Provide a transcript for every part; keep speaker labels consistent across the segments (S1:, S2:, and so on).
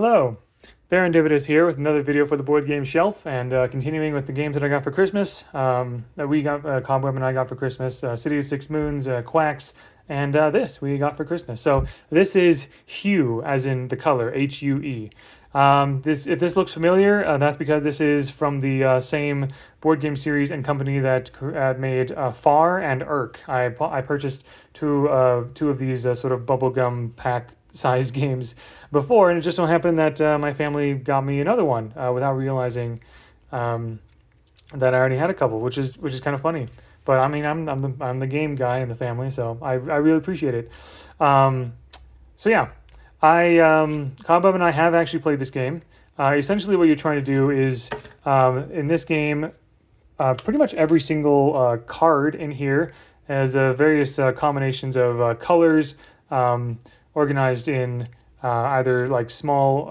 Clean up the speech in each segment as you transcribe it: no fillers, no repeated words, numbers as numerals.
S1: Hello, Baron Dividus here with another video for the Board Game Shelf, and continuing with the games that I got for Christmas, that we got, Cobweb and I got for Christmas, City of Six Moons, Quacks, and this we got for Christmas. So this is Hue, as in the color, Hue. If this looks familiar, that's because this is from the same board game series and company that made Far and Urk. I purchased two of these sort of bubblegum pack size games before, and it just so happened that my family got me another one without realizing that I already had a couple, which is kind of funny. But I mean, I'm the game guy in the family, so I really appreciate it. So yeah, Cobweb and I have actually played this game. Essentially, what you're trying to do is in this game, pretty much every single card in here has various combinations of colors organized in either like small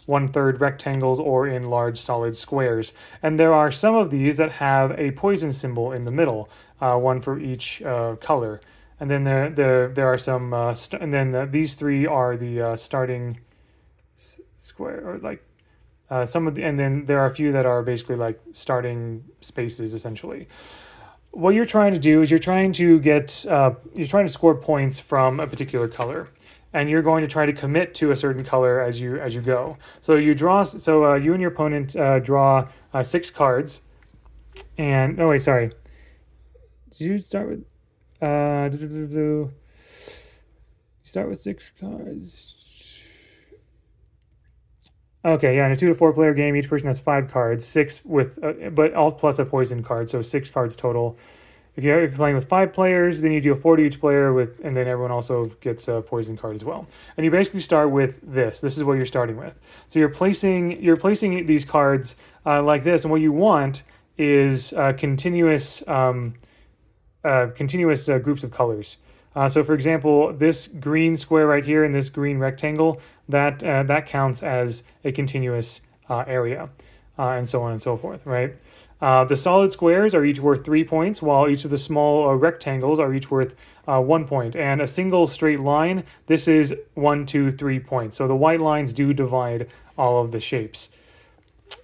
S1: 1/3 rectangles or in large solid squares. And there are some of these that have a poison symbol in the middle, one for each color. And then there are some, and then these three are the starting square, or like some of the, and then there are a few that are basically like starting spaces essentially. What you're trying to do is you're trying to score points from a particular color, and you're going to try to commit to a certain color as you go. So you and your opponent draw 6 cards, and oh wait, sorry. Did you start with you start with 6 cards? Okay, yeah, in a 2 to 4 player game, each person has 5 cards, 6 with, but all plus a poison card, so 6 cards total. If you're playing with 5 players, then you do a 4 to each player with, and then everyone also gets a poison card as well. And you basically start with this. This is what you're starting with. So you're placing these cards like this, and what you want is continuous groups of colors. So for example, this green square right here and this green rectangle, that counts as a continuous area, and so on and so forth, right? The solid squares are each worth 3 points, while each of the small rectangles are each worth 1 point. And a single straight line, this is 1, 2, 3 points. So the white lines do divide all of the shapes.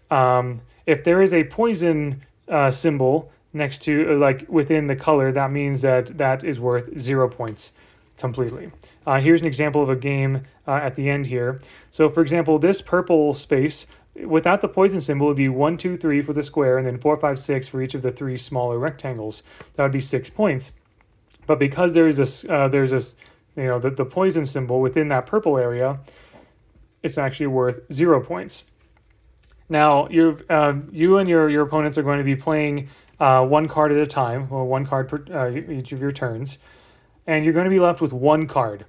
S1: If there is a poison symbol next to, like within the color, that means that is worth 0 points completely. Here's an example of a game at the end here. So for example, this purple space, without the poison symbol, it would be 1, 2, 3 for the square, and then 4, 5, 6 for each of the 3 smaller rectangles. That would be 6 points. But because there's the poison symbol within that purple area, it's actually worth 0 points. Now, you and your opponents are going to be playing 1 card at a time, or 1 card per each of your turns, and you're going to be left with 1 card.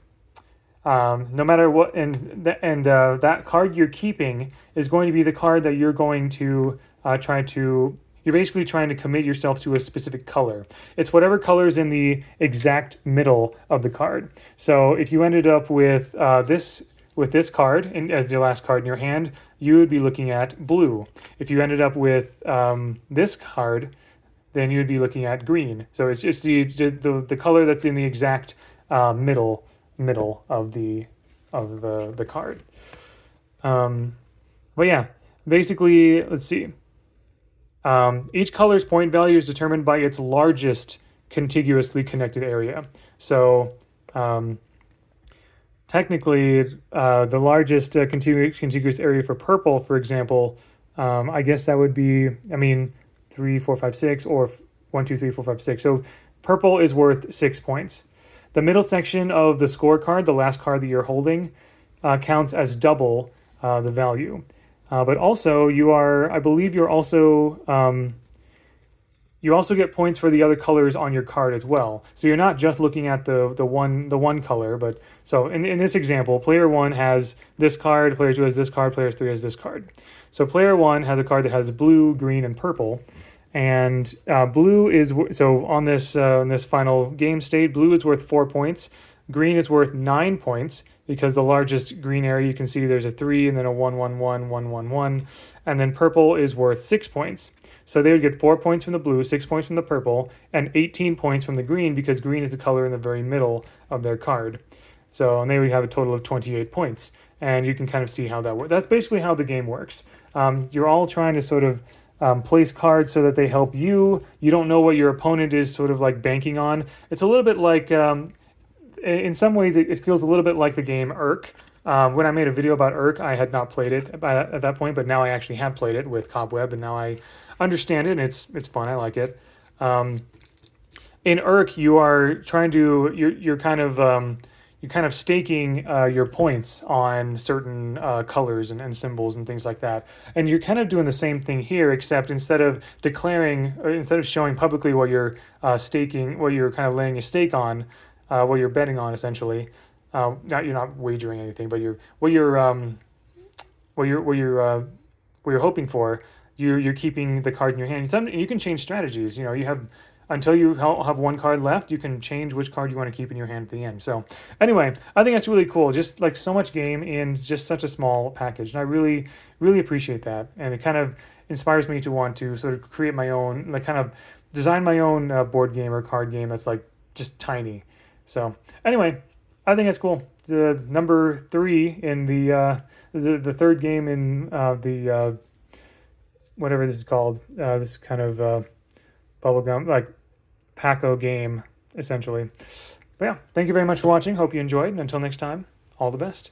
S1: No matter what, and that card you're keeping is going to be the card that you're going to you're basically trying to commit yourself to a specific color. It's whatever color is in the exact middle of the card. So if you ended up with this card as your last card in your hand, you would be looking at blue. If you ended up with this card, then you would be looking at green. So it's just the color that's in the exact middle of the card. But yeah, basically, let's see. Each color's point value is determined by its largest contiguously connected area. So technically, the largest contiguous area for purple, for example, I guess that would be, 3, 4, 5, 6, or 1, 2, 3, 4, 5, 6. So purple is worth 6 points. The middle section of the scorecard, the last card that you're holding, counts as double the value. But also, I believe you also get points for the other colors on your card as well. So you're not just looking at the one color, but so in this example, player 1 has this card, player 2 has this card, player 3 has this card. So player 1 has a card that has blue, green, and purple. And blue is, so on this final game state, blue is worth 4 points. Green is worth 9 points because the largest green area, you can see there's a 3 and then a 1, 1, 1, 1, 1, 1. And then purple is worth 6 points. So they would get 4 points from the blue, 6 points from the purple, and 18 points from the green because green is the color in the very middle of their card. So, and they would have a total of 28 points. and you can kind of see how that works. That's basically how the game works. You're all trying to sort of place cards so that they help you. You don't know what your opponent is sort of like banking on. It's a little bit like, in some ways, it feels a little bit like the game Urk. When I made a video about Urk, I had not played it at that point, but now I actually have played it with Cobweb, and now I understand it, and it's fun. I like it. In Urk, you are trying to you're kind of staking your points on certain colors and symbols and things like that, and you're kind of doing the same thing here, except instead of instead of showing publicly what you're staking, what you're kind of laying a stake on, what you're betting on essentially. Not you're not wagering anything, but what you're hoping for. You're keeping the card in your hand. And you can change strategies. You know, you have until you have one card left. You can change which card you want to keep in your hand at the end. So anyway, I think that's really cool. Just like so much game in just such a small package, and I really appreciate that. And it kind of inspires me to want to sort of create my own, like kind of design my own board game or card game that's like just tiny. So anyway, I think that's cool. The number 3 in the third game in the whatever this is called, this kind of bubblegum like Paco game essentially. But yeah, thank you very much for watching. Hope you enjoyed, and until next time, all the best.